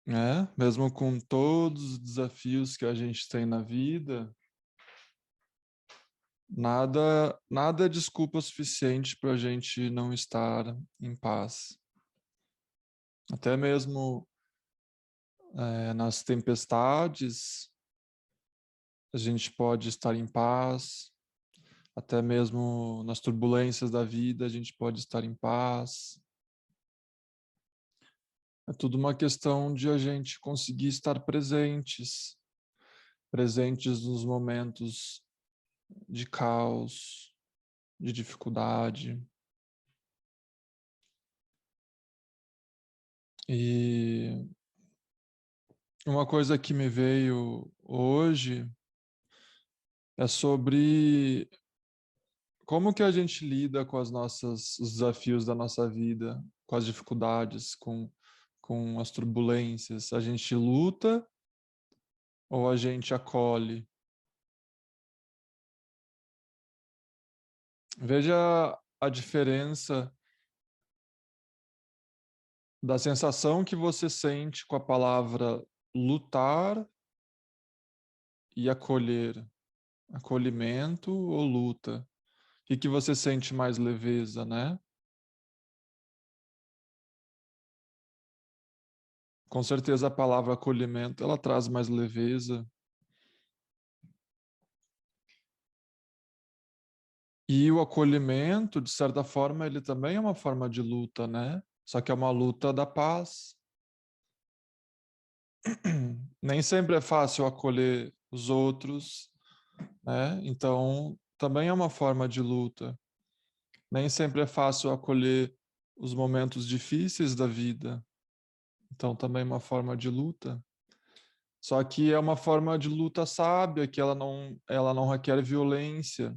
né? Mesmo com todos os desafios que a gente tem na vida, nada é desculpa suficiente para a gente não estar em paz. Até mesmo nas tempestades, a gente pode estar em paz. Até mesmo nas turbulências da vida, a gente pode estar em paz. É tudo uma questão de a gente conseguir estar presentes nos momentos de caos, de dificuldade. E uma coisa que me veio hoje é sobre como que a gente lida com os desafios da nossa vida, com as dificuldades, com as turbulências. A gente luta ou a gente acolhe? Veja a diferença da sensação que você sente com a palavra lutar e acolher. Acolhimento ou luta? O que você sente mais leveza, né? Com certeza a palavra acolhimento, ela traz mais leveza. E o acolhimento, de certa forma, ele também é uma forma de luta, né? Só que é uma luta da paz. Nem sempre é fácil acolher os outros, né? Então, também é uma forma de luta. Nem sempre é fácil acolher os momentos difíceis da vida. Então, também é uma forma de luta. Só que é uma forma de luta sábia, que ela não requer violência.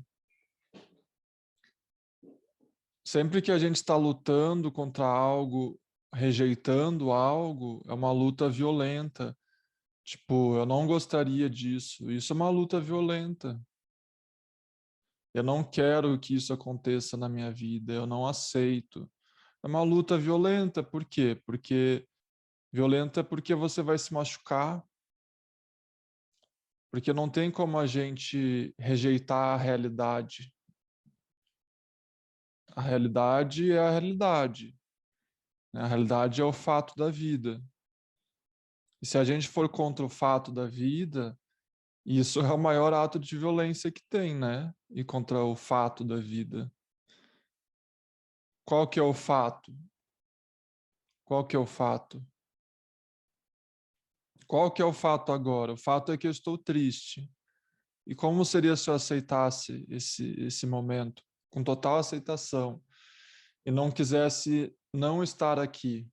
Sempre que a gente está lutando contra algo, rejeitando algo, é uma luta violenta. Tipo, eu não gostaria disso. Isso é uma luta violenta. Eu não quero que isso aconteça na minha vida. Eu não aceito. É uma luta violenta. Por quê? Porque você vai se machucar. Porque não tem como a gente rejeitar a realidade. A realidade é a realidade, né? A realidade é o fato da vida. E se a gente for contra o fato da vida, isso é o maior ato de violência que tem, né? E contra o fato da vida. Qual que é o fato? Qual que é o fato? Qual que é o fato agora? O fato é que eu estou triste. E como seria se eu aceitasse esse momento com total aceitação e não quisesse não estar aqui?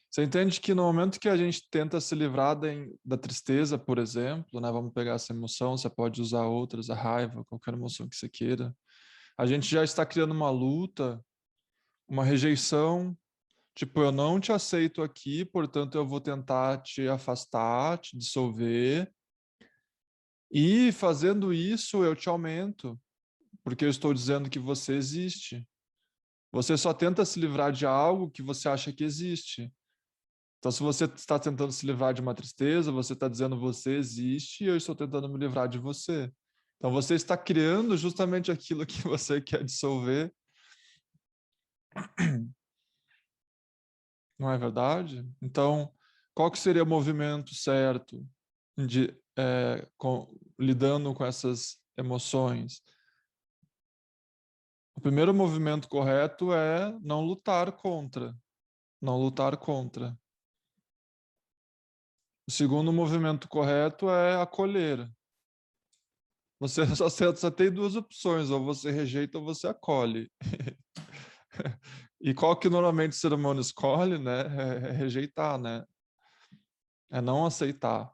Você entende que no momento que a gente tenta se livrar da tristeza, por exemplo, né, vamos pegar essa emoção, você pode usar outras, a raiva, qualquer emoção que você queira, a gente já está criando uma luta, uma rejeição, tipo, eu não te aceito aqui, portanto eu vou tentar te afastar, te dissolver, e fazendo isso eu te aumento, porque eu estou dizendo que você existe. Você só tenta se livrar de algo que você acha que existe. Então, se você está tentando se livrar de uma tristeza, você está dizendo você existe e eu estou tentando me livrar de você. Então, você está criando justamente aquilo que você quer dissolver, não é verdade? Então, qual que seria o movimento certo lidando com essas emoções? O primeiro movimento correto é não lutar contra, não lutar contra. O segundo movimento correto é acolher. Você só tem duas opções, ou você rejeita ou você acolhe. E qual que normalmente o ser humano escolhe, né? É rejeitar, né? É não aceitar.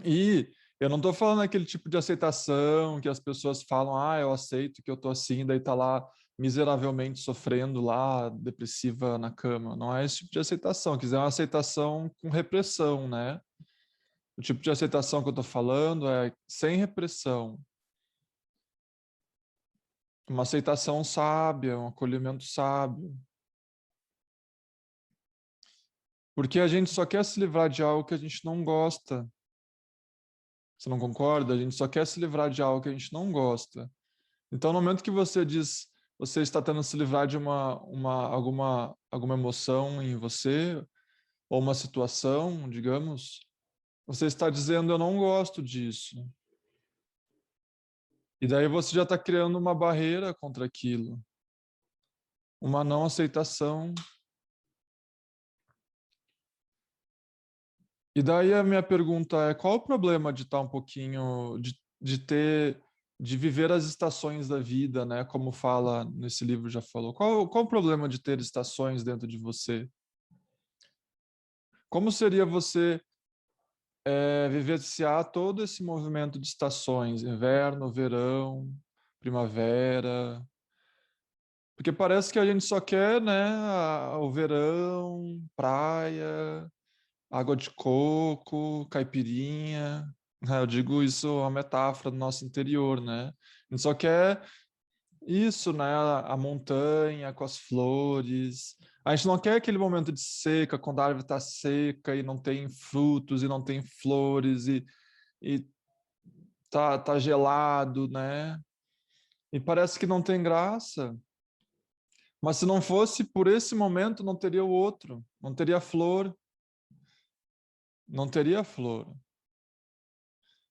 E eu não estou falando aquele tipo de aceitação que as pessoas falam, ah, eu aceito que eu tô assim, daí tá lá miseravelmente sofrendo lá, depressiva na cama. Não é esse tipo de aceitação, quer dizer, é uma aceitação com repressão, né? O tipo de aceitação que eu estou falando é sem repressão. uma aceitação sábia, um acolhimento sábio. Porque a gente só quer se livrar de algo que a gente não gosta. Você não concorda? A gente só quer se livrar de algo que a gente não gosta. Então, no momento que você diz, você está tentando se livrar de alguma emoção em você, ou uma situação, digamos, você está dizendo, eu não gosto disso. E daí você já está criando uma barreira contra aquilo, uma não aceitação. E daí a minha pergunta é, qual o problema de estar um pouquinho, de viver as estações da vida, né? Como fala nesse livro, já falou. Qual o problema de ter estações dentro de você? Como seria você vivenciar todo esse movimento de estações, inverno, verão, primavera? Porque parece que a gente só quer, né, o verão, praia, água de coco, caipirinha. Né? Eu digo isso, é uma metáfora do nosso interior, né? A gente só quer isso, né? A montanha com as flores. A gente não quer aquele momento de seca, quando a árvore está seca e não tem frutos e não tem flores e tá gelado, né? E parece que não tem graça. Mas se não fosse por esse momento, não teria o outro, não teria flor, não teria flor.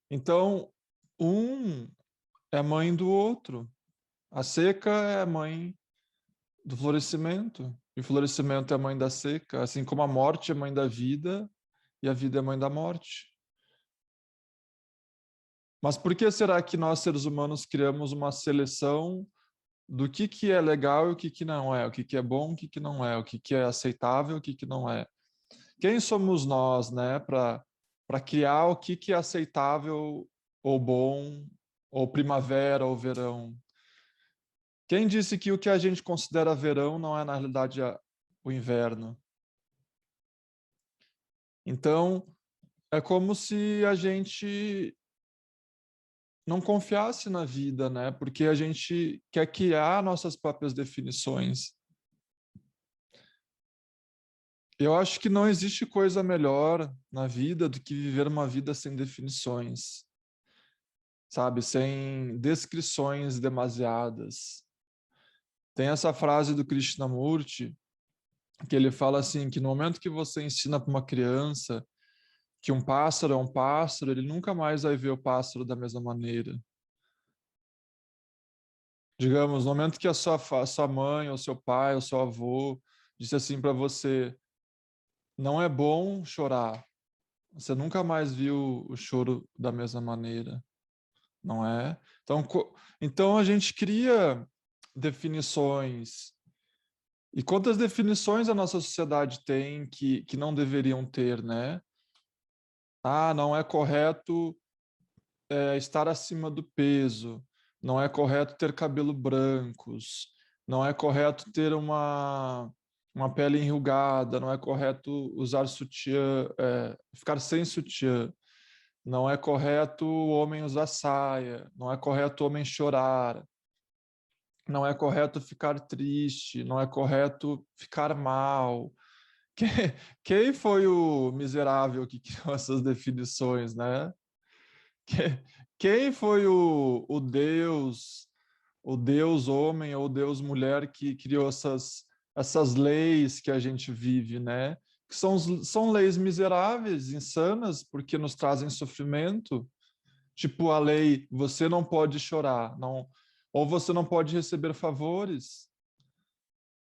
Então, um é mãe do outro. A seca é mãe do florescimento, e o florescimento é mãe da seca, assim como a morte é mãe da vida e a vida é mãe da morte. Mas por que será que nós, seres humanos, criamos uma seleção do que é legal e o que não é, o que é bom, o que não é, o que é aceitável, o que não é? Quem somos nós, né, para criar o que é aceitável ou bom, ou primavera ou verão? Quem disse que o que a gente considera verão não é, na realidade, o inverno? Então, é como se a gente não confiasse na vida, né? Porque a gente quer criar nossas próprias definições. Eu acho que não existe coisa melhor na vida do que viver uma vida sem definições, sabe? Sem descrições demasiadas. Tem essa frase do Krishnamurti, que ele fala assim, que no momento que você ensina para uma criança que um pássaro é um pássaro, ele nunca mais vai ver o pássaro da mesma maneira. Digamos, no momento que a sua mãe, ou seu pai, ou seu avô disse assim para você, não é bom chorar, você nunca mais viu o choro da mesma maneira, não é? Então a gente cria definições. E quantas definições a nossa sociedade tem que não deveriam ter, né? Ah, não é correto estar acima do peso, não é correto ter cabelo brancos, não é correto ter uma pele enrugada, não é correto usar sutiã, ficar sem sutiã, não é correto o homem usar saia, não é correto o homem chorar, não é correto ficar triste, não é correto ficar mal. Quem, quem foi o miserável que criou essas definições, né? Que- Quem foi o Deus homem ou o Deus mulher que criou essas leis que a gente vive, né? Que são leis miseráveis, insanas, porque nos trazem sofrimento. Tipo a lei, você não pode chorar, não, ou você não pode receber favores,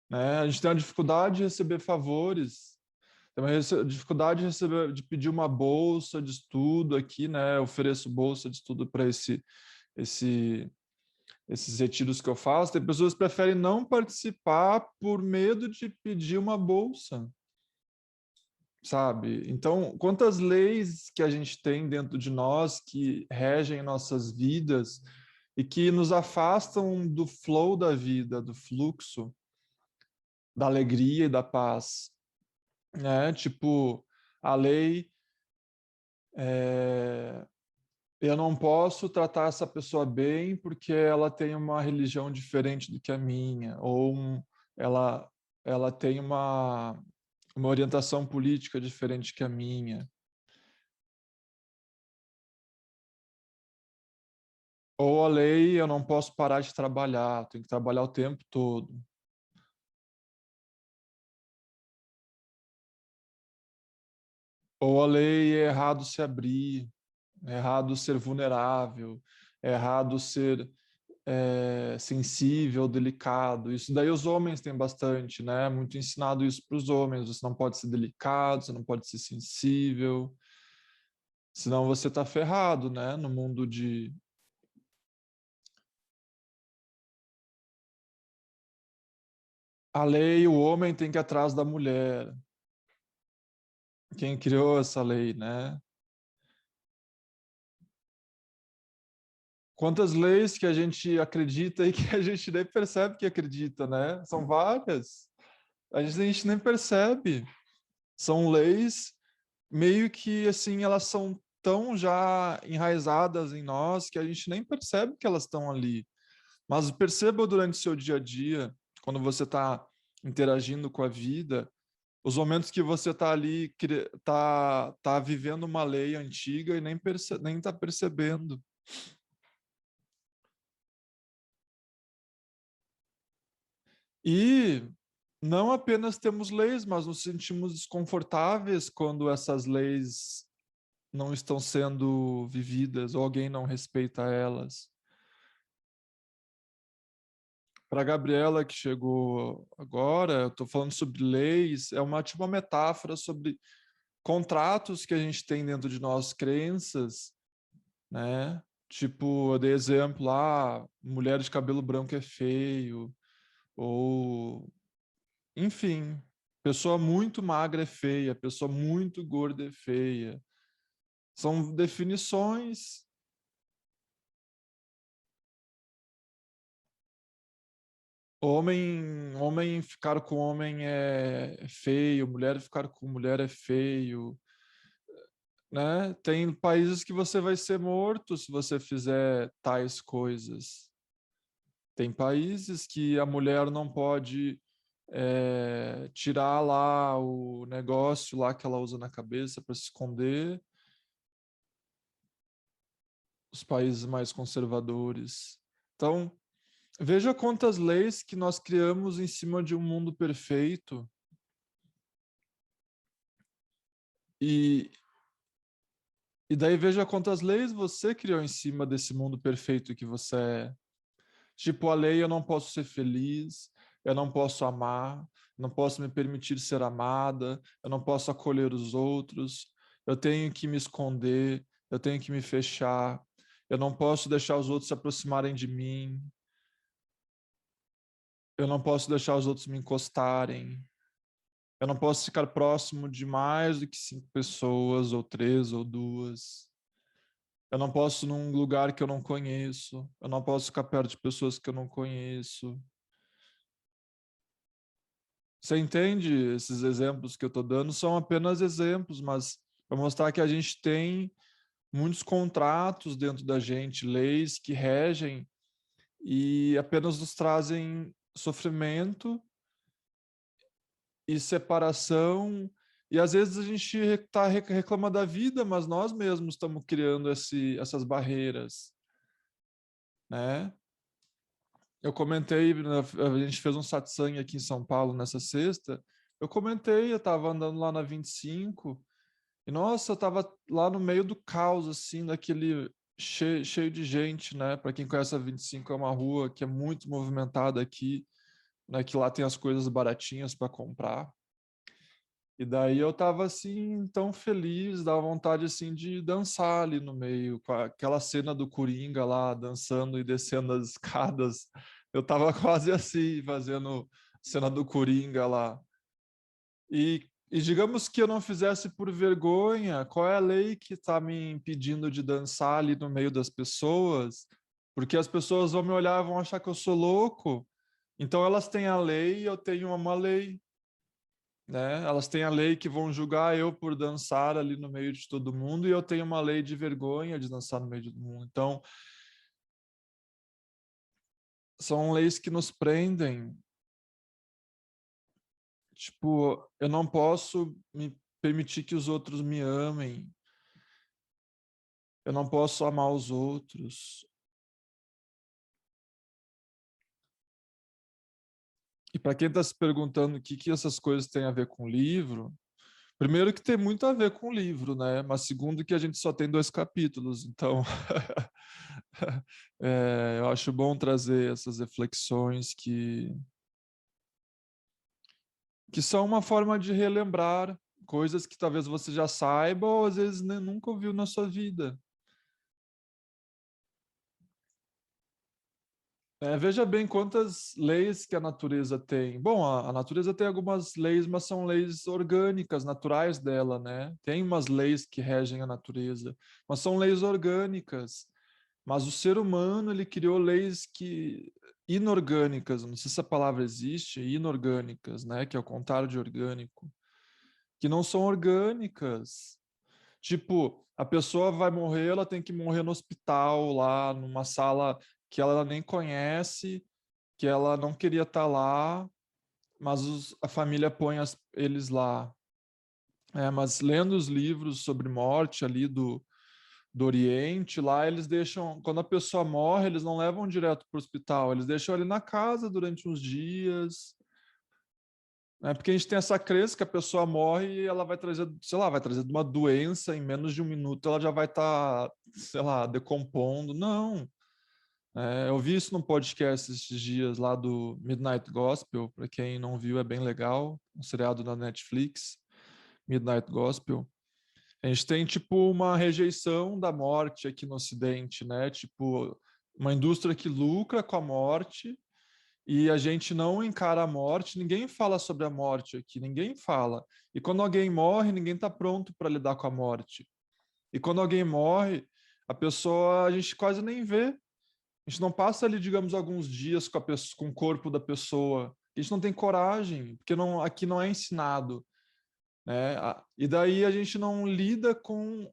né? A gente tem a dificuldade de receber favores. Tem uma dificuldade de receber, de pedir uma bolsa de estudo aqui, né? Eu ofereço bolsa de estudo para esse, esses retiros que eu faço. Tem pessoas que preferem não participar por medo de pedir uma bolsa, sabe? Então, quantas leis que a gente tem dentro de nós que regem nossas vidas e que nos afastam do flow da vida, do fluxo, da alegria e da paz, né? Tipo, a lei eu não posso tratar essa pessoa bem porque ela tem uma religião diferente do que a minha, ou ela, ela tem uma orientação política diferente que a minha. Ou a lei, eu não posso parar de trabalhar, tenho que trabalhar o tempo todo. Ou a lei é errado se abrir, é errado ser vulnerável, é errado ser sensível, delicado. Isso daí os homens têm bastante, né? Muito ensinado isso para os homens. Você não pode ser delicado, você não pode ser sensível, senão você está ferrado, né? No mundo de... A lei, o homem tem que ir atrás da mulher. Quem criou essa lei, né? Quantas leis que a gente acredita e que a gente nem percebe que acredita, né? São várias. A gente nem percebe. São leis meio que, assim, elas são tão já enraizadas em nós que a gente nem percebe que elas estão ali. Mas perceba durante o seu dia a dia, quando você está interagindo com a vida, os momentos que você está ali, tá vivendo uma lei antiga e nem está percebendo. E não apenas temos leis, mas nos sentimos desconfortáveis quando essas leis não estão sendo vividas ou alguém não respeita elas. Para a Gabriela, que chegou agora, eu estou falando sobre leis, é uma tipo uma metáfora sobre contratos que a gente tem dentro de nós, crenças, né? Tipo, eu dei exemplo, mulher de cabelo branco é feio, ou enfim, pessoa muito magra é feia, pessoa muito gorda é feia. São definições. Homem ficar com homem é feio, mulher ficar com mulher é feio, né? Tem países que você vai ser morto se você fizer tais coisas. Tem países que a mulher não pode tirar lá o negócio lá que ela usa na cabeça para se esconder. Os países mais conservadores. Então, veja quantas leis que nós criamos em cima de um mundo perfeito e, e daí veja quantas leis você criou em cima desse mundo perfeito que você é. Tipo, a lei eu não posso ser feliz, eu não posso amar, não posso me permitir ser amada, eu não posso acolher os outros, eu tenho que me esconder, eu tenho que me fechar, eu não posso deixar os outros se aproximarem de mim, eu não posso deixar os outros me encostarem, eu não posso ficar próximo de mais do que 5 pessoas, ou 3, ou 2. Eu não posso ir num lugar que eu não conheço, eu não posso ficar perto de pessoas que eu não conheço. Você entende? Esses exemplos que eu estou dando são apenas exemplos, mas para mostrar que a gente tem muitos contratos dentro da gente, leis que regem e apenas nos trazem sofrimento e separação. E às vezes a gente reclama da vida, mas nós mesmos estamos criando essas barreiras, né? Eu comentei, né, a gente fez um satsang aqui em São Paulo nessa sexta. Eu comentei, eu estava andando lá na 25 e, nossa, eu estava lá no meio do caos, assim, daquele cheio de gente, né? Para quem conhece a 25, é uma rua que é muito movimentada aqui, né? Que lá tem as coisas baratinhas para comprar. E daí eu tava assim, tão feliz, dava vontade assim de dançar ali no meio, com aquela cena do Coringa lá, dançando e descendo as escadas. Eu tava quase assim, fazendo cena do Coringa lá. E digamos que eu não fizesse por vergonha, qual é a lei que está me impedindo de dançar ali no meio das pessoas? Porque as pessoas vão me olhar e vão achar que eu sou louco. Então elas têm a lei e eu tenho uma lei. né? Elas têm a lei que vão julgar eu por dançar ali no meio de todo mundo, e eu tenho uma lei de vergonha de dançar no meio de todo mundo. Então, são leis que nos prendem. Tipo, eu não posso me permitir que os outros me amem. Eu não posso amar os outros. E para quem está se perguntando o que essas coisas têm a ver com o livro, primeiro que tem muito a ver com o livro, né? Mas segundo que a gente só tem 2 capítulos, então eu acho bom trazer essas reflexões que são uma forma de relembrar coisas que talvez você já saiba ou às vezes nunca ouviu na sua vida. Veja bem quantas leis que a natureza tem. Bom, a natureza tem algumas leis, mas são leis orgânicas, naturais dela, né? Tem umas leis que regem a natureza, mas são leis orgânicas. Mas o ser humano, ele criou leis que inorgânicas, não sei se a palavra existe, inorgânicas, né? Que é o contrário de orgânico, que não são orgânicas. Tipo, a pessoa vai morrer, ela tem que morrer no hospital, lá numa sala que ela nem conhece, que ela não queria estar lá, mas a família põe eles lá. Mas lendo os livros sobre morte ali do Oriente, lá eles deixam, quando a pessoa morre, eles não levam direto para o hospital, eles deixam ali na casa durante uns dias, né? Porque a gente tem essa crença que a pessoa morre e ela vai trazer, sei lá, vai trazer uma doença, em menos de um minuto ela já vai estar, sei lá, decompondo. Não. Eu vi isso num podcast esses dias lá do Midnight Gospel, para quem não viu, é bem legal, um seriado na Netflix, Midnight Gospel. A gente tem tipo uma rejeição da morte aqui no Ocidente, né? Tipo, uma indústria que lucra com a morte e a gente não encara a morte, ninguém fala sobre a morte aqui, ninguém fala. E quando alguém morre, ninguém está pronto para lidar com a morte. E quando alguém morre, a pessoa a gente quase nem vê. A gente não passa ali, digamos, alguns dias com, com o corpo da pessoa. A gente não tem coragem, porque não, aqui não é ensinado, né? E daí a gente não lida com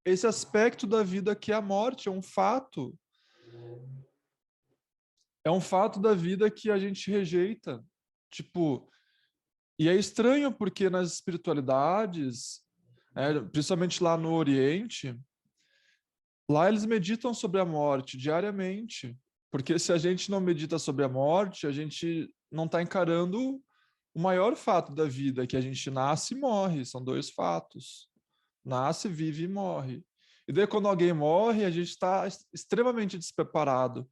esse aspecto da vida que é a morte, é um fato. É um fato da vida que a gente rejeita. Tipo, e é estranho porque nas espiritualidades, principalmente lá no Oriente, lá eles meditam sobre a morte diariamente. Porque se a gente não medita sobre a morte, a gente não está encarando o maior fato da vida, que a gente nasce e morre. São 2 fatos. Nasce, vive e morre. E daí, quando alguém morre, a gente está extremamente despreparado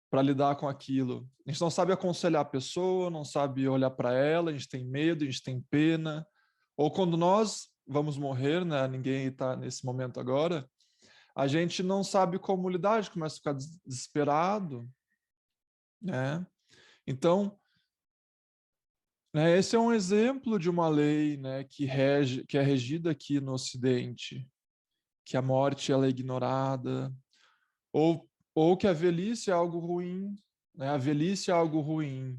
para lidar com aquilo. A gente não sabe aconselhar a pessoa, não sabe olhar para ela, a gente tem medo, a gente tem pena. Ou quando nós vamos morrer, né? Ninguém está nesse momento agora, a gente não sabe como lidar, a gente começa a ficar desesperado, né? Então, né, esse é um exemplo de uma lei, né, que é regida aqui no Ocidente, que a morte ela é ignorada, ou que a velhice é algo ruim, né? A velhice é algo ruim.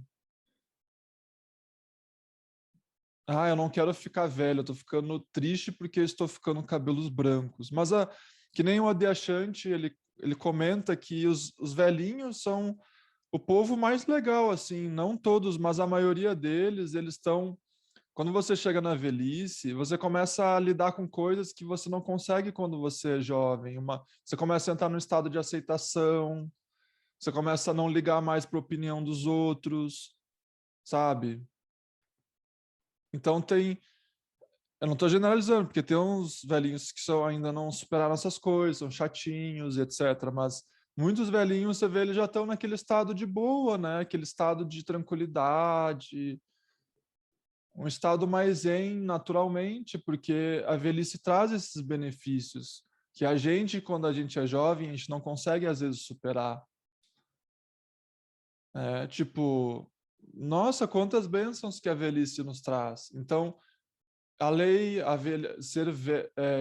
Eu não quero ficar velho, eu tô ficando triste porque eu estou ficando com cabelos brancos. Mas que nem o Adyashanti, ele comenta que os velhinhos são o povo mais legal, assim, não todos, mas a maioria deles, eles estão. Quando você chega na velhice, você começa a lidar com coisas que você não consegue quando você é jovem. Você começa a entrar num estado de aceitação, você começa a não ligar mais para a opinião dos outros, sabe? Então eu não estou generalizando, porque tem uns velhinhos que ainda não superaram essas coisas, são chatinhos, etc. Mas muitos velhinhos, você vê, eles já estão naquele estado de boa, né? Aquele estado de tranquilidade, um estado mais zen naturalmente, porque a velhice traz esses benefícios que a gente, quando a gente é jovem, a gente não consegue às vezes superar. Tipo, nossa, quantas bênçãos que a velhice nos traz. Então, a lei,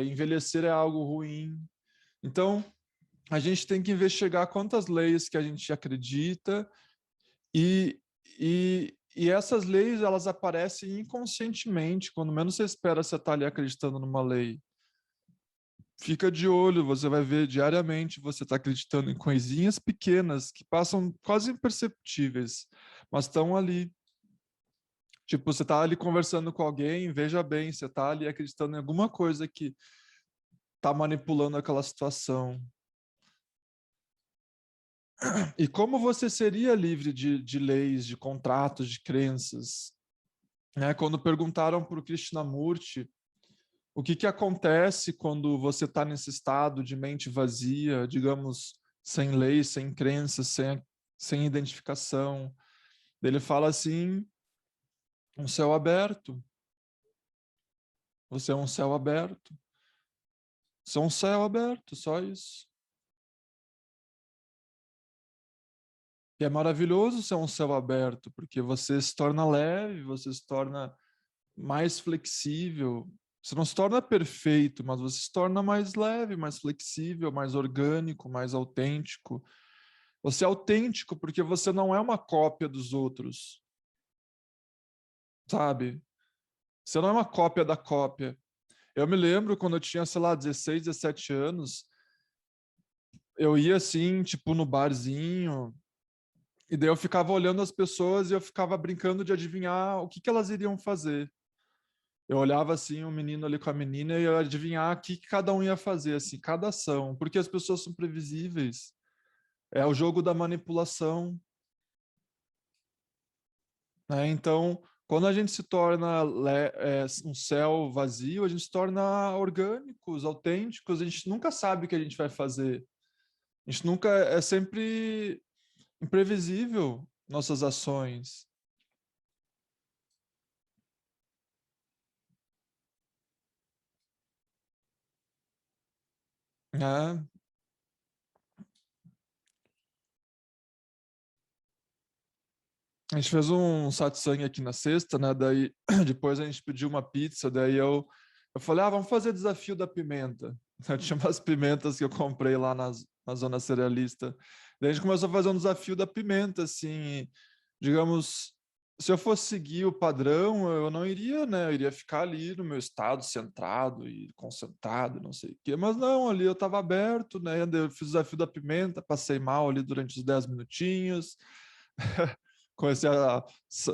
envelhecer é algo ruim. Então, a gente tem que investigar quantas leis que a gente acredita e, e, E essas leis, elas aparecem inconscientemente. Quando menos você espera, você está ali acreditando numa lei. Fica de olho, você vai ver diariamente, você está acreditando em coisinhas pequenas que passam quase imperceptíveis, mas estão ali. Tipo, você está ali conversando com alguém, veja bem, você está ali acreditando em alguma coisa que está manipulando aquela situação. E como você seria livre de leis, de contratos, de crenças? Né? Quando perguntaram para o Krishnamurti o que acontece quando você está nesse estado de mente vazia, digamos, sem leis, sem crenças, sem identificação, ele fala assim, um céu aberto. Você é um céu aberto. Você é um céu aberto, só isso. E é maravilhoso ser um céu aberto, porque você se torna leve, você se torna mais flexível. Você não se torna perfeito, mas você se torna mais leve, mais flexível, mais orgânico, mais autêntico. Você é autêntico porque você não é uma cópia dos outros, sabe? Você não é uma cópia da cópia. Eu me lembro quando eu tinha, sei lá, 16, 17 anos, eu ia assim, tipo, no barzinho, e daí eu ficava olhando as pessoas e eu ficava brincando de adivinhar o que elas iriam fazer. Eu olhava assim, um menino ali com a menina e eu ia adivinhar o que cada um ia fazer, assim, cada ação, porque as pessoas são previsíveis. É o jogo da manipulação, né? Então, quando a gente se torna um céu vazio, a gente se torna orgânicos, autênticos, a gente nunca sabe o que a gente vai fazer. A gente nunca, é sempre imprevisível nossas ações, né? A gente fez um satsang aqui na sexta, né? Daí depois a gente pediu uma pizza, daí eu falei, vamos fazer desafio da pimenta. Eu tinha umas pimentas que eu comprei lá na zona cerealista. Daí a gente começou a fazer um desafio da pimenta, assim, digamos, se eu fosse seguir o padrão, eu não iria, né? Eu iria ficar ali no meu estado centrado e concentrado, não sei o quê. Mas não, ali eu estava aberto, né? Eu fiz o desafio da pimenta, passei mal ali durante os 10 minutinhos. Comecei a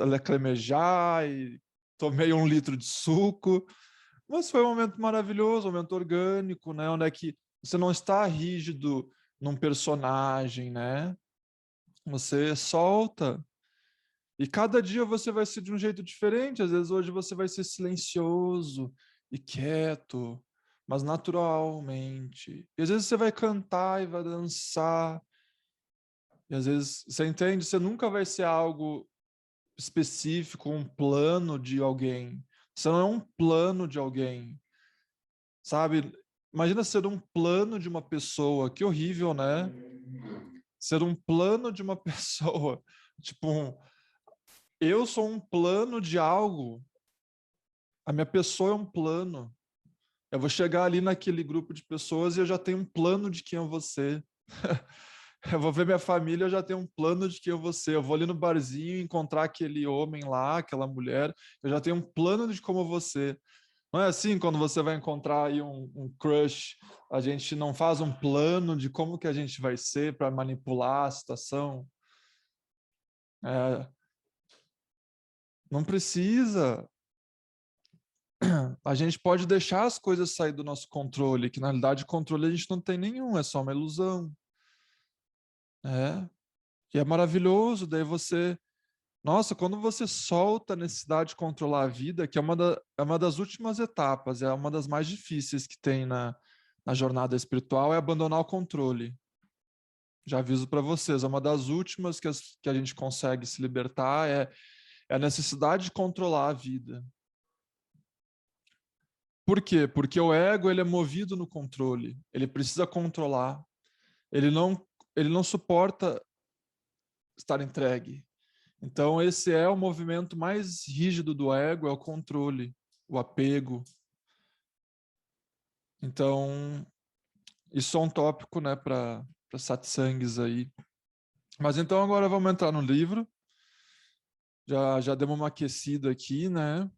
lacrimejar e tomei 1 litro de suco. Mas foi um momento maravilhoso, um momento orgânico, né? Onde é que você não está rígido num personagem, né? Você solta. E cada dia você vai ser de um jeito diferente. Às vezes hoje você vai ser silencioso e quieto, mas naturalmente. E às vezes você vai cantar e vai dançar. E às vezes, você entende? Você nunca vai ser algo específico, um plano de alguém. Você não é um plano de alguém, sabe? Imagina ser um plano de uma pessoa. Que horrível, né? Ser um plano de uma pessoa. Tipo, eu sou um plano de algo. A minha pessoa é um plano. Eu vou chegar ali naquele grupo de pessoas e eu já tenho um plano de quem eu vou ser. Eu vou ver minha família, eu já tenho um plano de quem eu vou ser. Eu vou ali no barzinho encontrar aquele homem lá, aquela mulher, eu já tenho um plano de como eu vou ser. Não é assim quando você vai encontrar aí um crush, a gente não faz um plano de como que a gente vai ser para manipular a situação. É, não precisa. A gente pode deixar as coisas sair do nosso controle, que na realidade controle a gente não tem nenhum, é só uma ilusão. É. E é maravilhoso, daí você nossa, quando você solta a necessidade de controlar a vida, que é uma das últimas etapas, é uma das mais difíceis que tem na jornada espiritual, é abandonar o controle. Já aviso para vocês, é uma das últimas que a gente consegue se libertar, é a necessidade de controlar a vida. Por quê? Porque o ego ele é movido no controle, ele precisa controlar, ele não, ele não suporta estar entregue. Então, esse é o movimento mais rígido do ego, é o controle, o apego. Então, isso é um tópico, né, para satsangs aí. Mas então agora vamos entrar no livro. Já demos uma aquecida aqui, né?